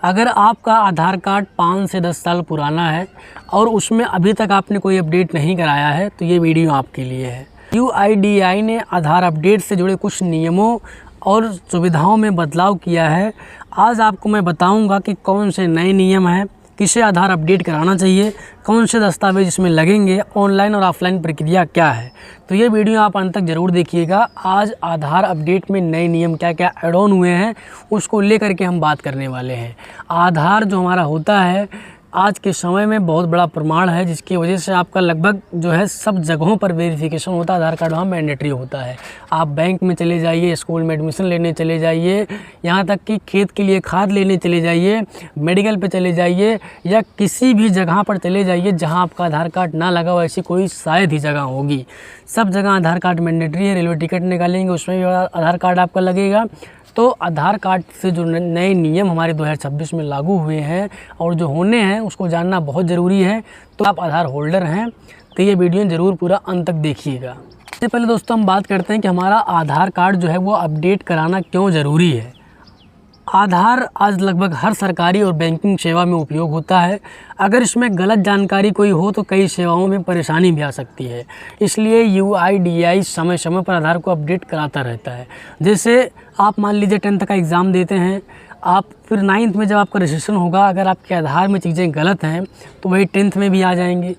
अगर आपका आधार कार्ड 5 से 10 साल पुराना है और उसमें अभी तक आपने कोई अपडेट नहीं कराया है तो ये वीडियो आपके लिए है। UIDAI ने आधार अपडेट से जुड़े कुछ नियमों और सुविधाओं में बदलाव किया है। आज आपको मैं बताऊंगा कि कौन से नए नियम हैं, किसे आधार अपडेट कराना चाहिए, कौन से दस्तावेज इसमें लगेंगे, ऑनलाइन और ऑफलाइन प्रक्रिया क्या है। तो ये वीडियो आप अंत तक ज़रूर देखिएगा। आज आधार अपडेट में नए नियम क्या क्या ऐड ऑन हुए हैं उसको लेकर के हम बात करने वाले हैं। आधार जो हमारा होता है आज के समय में बहुत बड़ा प्रमाण है, जिसकी वजह से आपका लगभग जो है सब जगहों पर वेरिफिकेशन होता है। आधार कार्ड वहाँ मैंडेटरी होता है। आप बैंक में चले जाइए, स्कूल में एडमिशन लेने चले जाइए, यहाँ तक कि खेत के लिए खाद लेने चले जाइए, मेडिकल पे चले जाइए या किसी भी जगह पर चले जाइए जहाँ आपका आधार कार्ड ना लगा हो, ऐसी कोई शायद ही जगह होगी। सब जगह आधार कार्ड मैंडेटरी है। रेलवे टिकट निकालेंगे उसमें भी आधार कार्ड आपका लगेगा। तो आधार कार्ड से जो नए नियम हमारे 2026 में लागू हुए हैं और जो होने हैं उसको जानना बहुत ज़रूरी है। तो आप आधार होल्डर हैं तो ये वीडियो ज़रूर पूरा अंत तक देखिएगा। सबसे पहले दोस्तों हम बात करते हैं कि हमारा आधार कार्ड जो है वो अपडेट कराना क्यों ज़रूरी है। आधार आज लगभग हर सरकारी और बैंकिंग सेवा में उपयोग होता है। अगर इसमें गलत जानकारी कोई हो तो कई सेवाओं में परेशानी भी आ सकती है। इसलिए UIDAI समय समय पर आधार को अपडेट कराता रहता है। जैसे आप मान लीजिए 10th का एग्ज़ाम देते हैं, आप फिर 9th में जब आपका रजिस्ट्रेशन होगा, अगर आपके आधार में चीज़ें गलत हैं तो वही 10th में भी आ जाएंगे।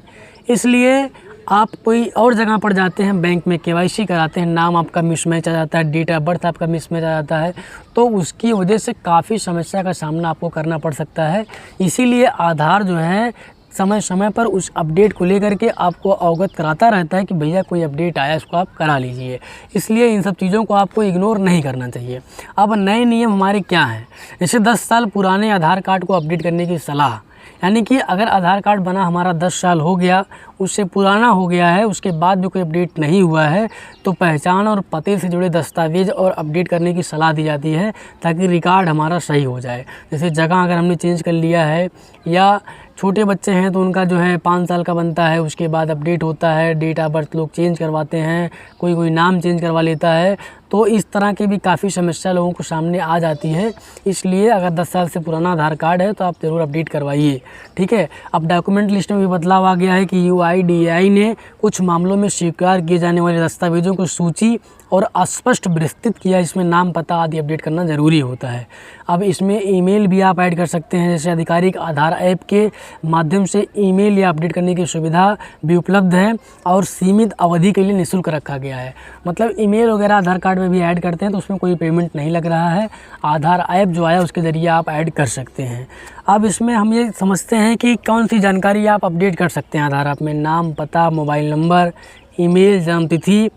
इसलिए आप कोई और जगह पर जाते हैं, बैंक में KYC कराते हैं, नाम आपका मिसमैच आ जाता है, डेट ऑफ बर्थ आपका मिसमैच आ जाता है, तो उसकी वजह से काफ़ी समस्या का सामना आपको करना पड़ सकता है। इसीलिए आधार जो है समय समय पर उस अपडेट को लेकर के आपको अवगत कराता रहता है कि भैया कोई अपडेट आया, इसको आप करा लीजिए। इसलिए इन सब चीज़ों को आपको इग्नोर नहीं करना चाहिए। अब नए नियम हमारे क्या हैं, जैसे 10 साल पुराने आधार कार्ड को अपडेट करने की सलाह, यानी कि अगर आधार कार्ड बना हमारा 10 साल हो गया, उससे पुराना हो गया है, उसके बाद भी कोई अपडेट नहीं हुआ है तो पहचान और पते से जुड़े दस्तावेज और अपडेट करने की सलाह दी जाती है ताकि रिकॉर्ड हमारा सही हो जाए। जैसे जगह अगर हमने चेंज कर लिया है या छोटे बच्चे हैं तो उनका जो है 5 साल का बनता है, उसके बाद अपडेट होता है, डेट ऑफ बर्थ लोग चेंज करवाते हैं, कोई नाम चेंज करवा लेता है, तो इस तरह की भी काफ़ी समस्या लोगों को सामने आ जाती है। इसलिए अगर 10 साल से पुराना आधार कार्ड है तो आप ज़रूर अपडेट करवाइए, ठीक है। अब डॉक्यूमेंट लिस्ट में भी बदलाव आ गया है कि UIDAI ने कुछ मामलों में स्वीकार किए जाने वाले दस्तावेजों को सूची और स्पष्ट विस्तृत किया। इसमें नाम पता आदि अपडेट करना ज़रूरी होता है। अब इसमें ईमेल भी आप ऐड कर सकते हैं, जैसे आधिकारिक आधार ऐप के माध्यम से ईमेल या अपडेट करने की सुविधा भी उपलब्ध है और सीमित अवधि के लिए निःशुल्क रखा गया है। मतलब ईमेल वगैरह आधार कार्ड में भी ऐड करते हैं तो उसमें कोई पेमेंट नहीं लग रहा है। आधार ऐप जो आया उसके ज़रिए आप ऐड कर सकते हैं। अब इसमें हम ये समझते हैं कि कौन सी जानकारी आप अपडेट कर सकते हैं आधार ऐप में। नाम, पता, मोबाइल नंबर, ईमेल, जन्म तिथि,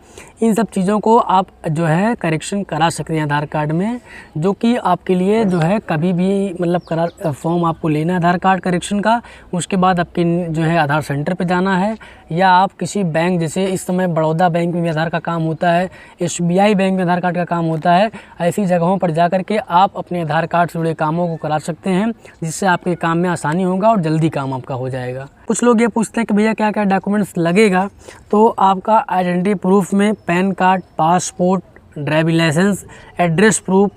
इन सब चीज़ों को आप जो है करेक्शन करा सकते हैं आधार कार्ड में, जो कि आपके लिए जो है कभी भी मतलब फॉर्म आपको लेना है आधार कार्ड करेक्शन का, उसके बाद आपके जो है आधार सेंटर पे जाना है या आप किसी बैंक, जैसे इस समय बड़ौदा बैंक में भी आधार का काम होता है, SBI बैंक में आधार कार्ड का काम होता है, ऐसी जगहों पर जा कर के आप अपने आधार कार्ड से जुड़े कामों को करा सकते हैं, जिससे आपके काम में आसानी होगा और जल्दी काम आपका हो जाएगा। कुछ लोग ये पूछते हैं कि भैया क्या क्या डॉक्यूमेंट्स लगेगा, तो आपका आइडेंटिटी प्रूफ में PAN card, passport, driving licence, address proof,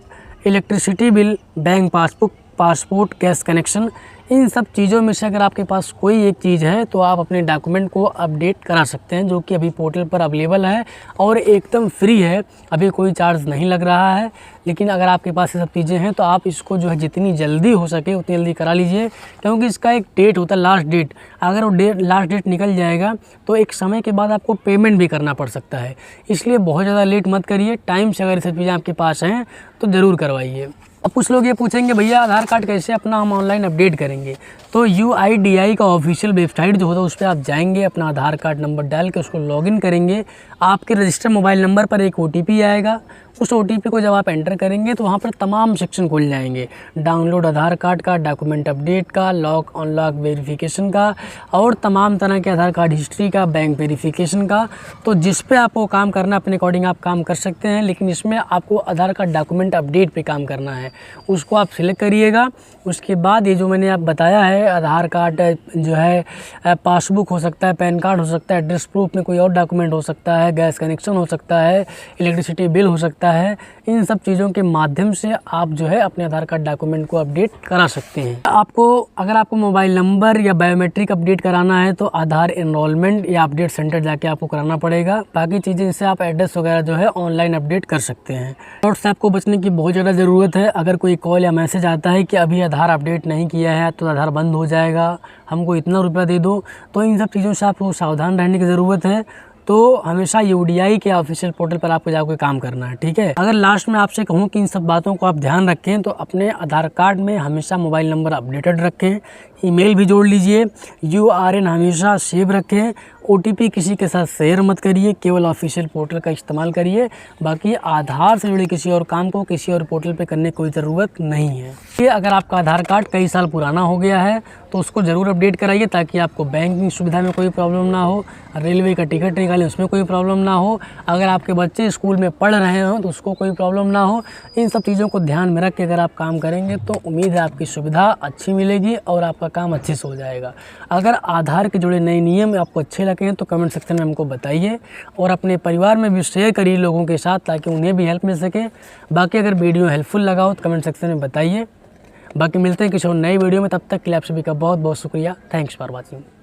electricity bill, bank passbook, passport, gas connection, इन सब चीज़ों में से अगर आपके पास कोई एक चीज़ है तो आप अपने डॉक्यूमेंट को अपडेट करा सकते हैं, जो कि अभी पोर्टल पर अवेलेबल है और एकदम फ्री है, अभी कोई चार्ज नहीं लग रहा है। लेकिन अगर आपके पास ये सब चीज़ें हैं तो आप इसको जो है जितनी जल्दी हो सके उतनी जल्दी करा लीजिए, क्योंकि इसका एक डेट होता है, लास्ट डेट। अगर वो लास्ट डेट निकल जाएगा तो एक समय के बाद आपको पेमेंट भी करना पड़ सकता है। इसलिए बहुत ज़्यादा लेट मत करिए, टाइम से अगर ये सब चीज़ें आपके पास हैं तो ज़रूर करवाइए। अब कुछ लोग ये पूछेंगे भैया आधार कार्ड कैसे अपना हम ऑनलाइन अपडेट करेंगे। तो UIDAI का ऑफिशियल वेबसाइट जो होता है उस पर आप जाएंगे, अपना आधार कार्ड नंबर डाल के उसको लॉगिन करेंगे। आपके रजिस्टर्ड मोबाइल नंबर पर एक OTP आएगा। उस OTP को जब आप एंटर करेंगे तो वहाँ पर तमाम सेक्शन खुल जाएंगे, डाउनलोड आधार कार्ड का, डॉक्यूमेंट अपडेट का, लॉक अनलॉक वेरिफिकेशन का और तमाम तरह के आधार कार्ड हिस्ट्री का, बैंक वेरिफिकेशन का। तो जिस पे आपको काम करना अपने अकॉर्डिंग आप काम कर सकते हैं, लेकिन इसमें आपको आधार कार्ड डॉक्यूमेंट अपडेट पे काम करना है, उसको आप सिलेक्ट करिएगा। उसके बाद ये जो मैंने आप बताया है आधार कार्ड जो है, पासबुक हो सकता है, पैन कार्ड हो सकता है, एड्रेस प्रूफ में कोई और डॉक्यूमेंट हो सकता है, गैस कनेक्शन हो सकता है, इलेक्ट्रिसिटी बिल हो सकता रहता है। इन सब चीज़ों के माध्यम से आप जो है अपने आधार कार्ड डॉक्यूमेंट को अपडेट करा सकते हैं। अगर आपको मोबाइल नंबर या बायोमेट्रिक अपडेट कराना है तो आधार एनरोलमेंट या अपडेट सेंटर जाके आपको कराना पड़ेगा। बाकी चीज़ें जैसे आप एड्रेस वगैरह जो है ऑनलाइन अपडेट कर सकते हैं। व्हाट्सएप को बचने की बहुत ज़्यादा ज़रूरत है। अगर कोई कॉल या मैसेज आता है कि अभी आधार अपडेट नहीं किया है तो आधार बंद हो जाएगा, हमको इतना रुपया दे दो, तो इन सब चीज़ों से आपको सावधान रहने की ज़रूरत है। तो हमेशा UDI के ऑफिशियल पोर्टल पर आपको जाकर काम करना है, ठीक है। अगर लास्ट में आपसे कहूँ कि इन सब बातों को आप ध्यान रखें तो अपने आधार कार्ड में हमेशा मोबाइल नंबर अपडेटेड रखें, ईमेल भी जोड़ लीजिए, URN हमेशा सेव रखें, OTP किसी के साथ शेयर मत करिए, केवल ऑफिशियल पोर्टल का इस्तेमाल करिए। बाकी आधार से जुड़े किसी और काम को किसी और पोर्टल पे करने की कोई ज़रूरत नहीं है। ये अगर आपका आधार कार्ड कई साल पुराना हो गया है तो उसको ज़रूर अपडेट कराइए ताकि आपको बैंकिंग सुविधा में कोई प्रॉब्लम ना हो, रेलवे का टिकट निकालें उसमें कोई प्रॉब्लम ना हो, अगर आपके बच्चे स्कूल में पढ़ रहे हो तो उसको कोई प्रॉब्लम ना हो। इन सब चीज़ों को ध्यान में रख के अगर आप काम करेंगे तो उम्मीद है आपकी सुविधा अच्छी मिलेगी और आपका काम अच्छे से हो जाएगा। अगर आधार के जुड़े नए नियम आपको अच्छे लगे तो कमेंट सेक्शन में हमको बताइए और अपने परिवार में भी शेयर करिए लोगों के साथ ताकि उन्हें भी हेल्प मिल सके। बाकी अगर वीडियो हेल्पफुल लगा हो तो कमेंट सेक्शन में बताइए। बाकी मिलते हैं किसी और नई वीडियो में, तब तक के लिए आप सभी का बहुत बहुत शुक्रिया। Thanks for watching.